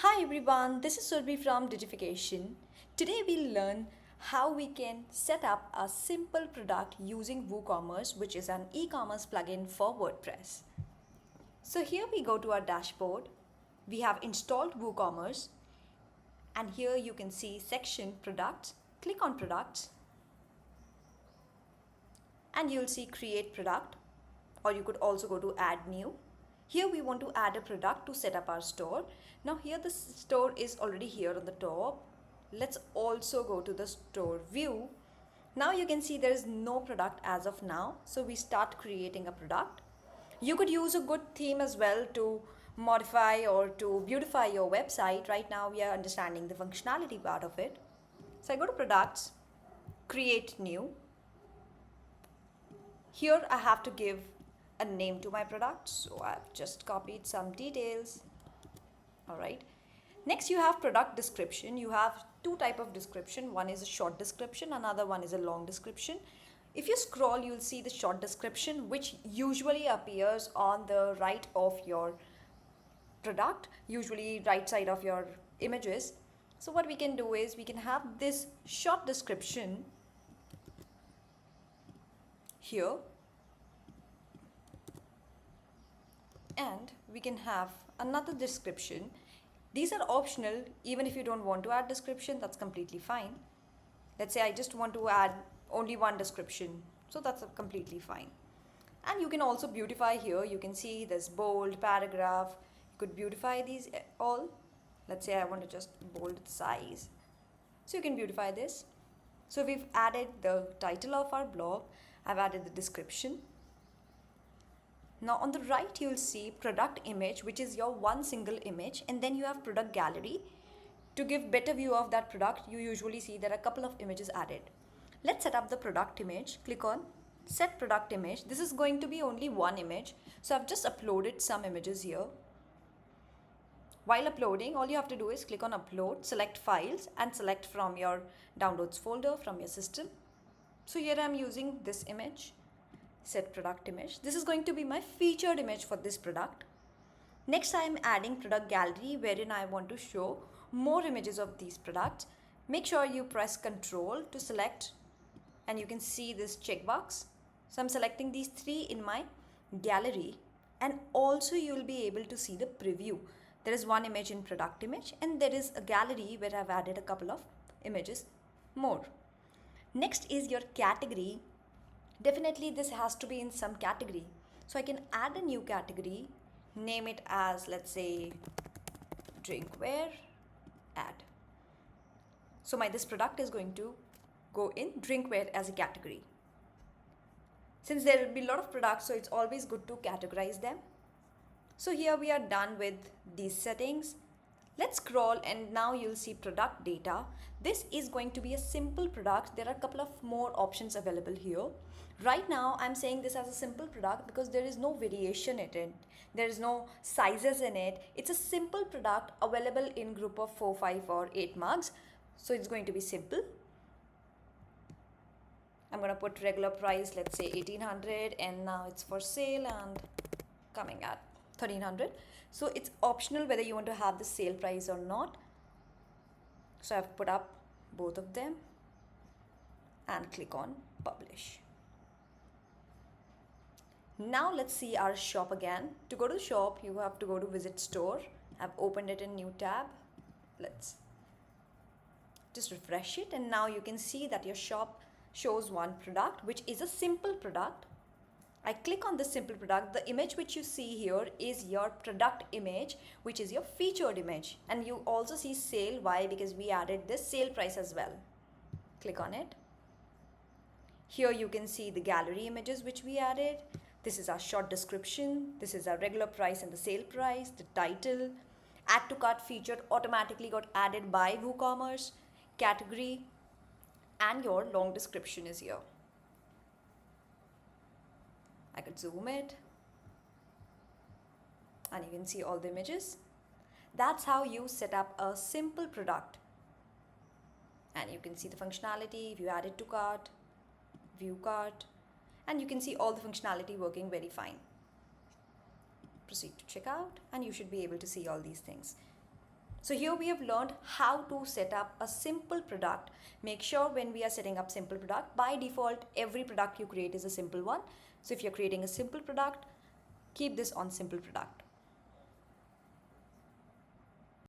Hi everyone, this is Surbhi from Digification. Today we'll learn how we can set up a simple product using WooCommerce, which is an e-commerce plugin for WordPress. So here we go to our dashboard. We have installed WooCommerce and here you can see section products. Click on products and you'll see create product, or you could also go to add new. Here we want to add a product to set up our store. Now here the store is already here on the top. Let's also go to the store view. Now you can see there is no product as of now. So we start creating a product. You could use a good theme as well to modify or to beautify your website. Right now we are understanding the functionality part of it. So I go to products, create new. Here I have to give a name to my product, so I've just copied some details. All right. Next you have product description. You have two type of description. One is a short description, another one is a long description. If you scroll, you'll see the short description, which usually appears on the right of your product, usually right side of your images. So what we can do is we can have this short description here, and we can have another description. These are optional. Even if you don't want to add description, that's completely fine. Let's say I just want to add only one description, so that's completely fine. And you can also beautify here. You can see this bold paragraph. You could beautify these all. Let's say I want to just bold the size, so you can beautify this. So we've added the title of our blog. I've added the description. Now on the right you'll see product image, which is your one single image, and then you have product gallery. To give better view of that product, you usually see there are a couple of images added. Let's set up the product image. Click on set product image. This is going to be only one image, so I've just uploaded some images here. While uploading, all you have to do is click on upload, select files, and select from your downloads folder from your system. So here I'm using this image, set product image. This is going to be my featured image for this product. Next I am adding product gallery, wherein I want to show more images of these products. Make sure you press Ctrl to select, and you can see this checkbox. So I'm selecting these three in my gallery, and also you'll be able to see the preview. There is one image in product image, and there is a gallery where I've added a couple of images more. Next is your category. Definitely this has to be in some category. So I can add a new category, name it as, let's say, drinkware, add. So this product is going to go in drinkware as a category. Since there will be a lot of products, so it's always good to categorize them. So here we are done with these settings. Let's scroll, and now you'll see product data. This is going to be a simple product. There are a couple of more options available here. Right now I'm saying this as a simple product because there is no variation in it. There is no sizes in it. It's a simple product available in group of 4, 5 or 8 mugs. So it's going to be simple. I'm going to put regular price, let's say 1800, and now it's for sale and coming at 1300. So it's optional whether you want to have the sale price or not. So I've put up both of them and click on publish. Now let's see our shop again. To go to the shop, you have to go to visit store. I've opened it in new tab. Let's just refresh it, and now you can see that your shop shows one product, which is a simple product. I click on this simple product. The image which you see here is your product image, which is your featured image. And you also see sale. Why? Because we added this sale price as well. Click on it. Here you can see the gallery images which we added. This is our short description. This is our regular price and the sale price, the title. Add to cart feature automatically got added by WooCommerce. Category and your long description is here. I could zoom it and you can see all the images. That's how you set up a simple product. And you can see the functionality if you add it to cart, view cart, and you can see all the functionality working very fine. Proceed to checkout and you should be able to see all these things. So here we have learned how to set up a simple product. Make sure when we are setting up simple product, by default, every product you create is a simple one. So if you're creating a simple product, keep this on simple product.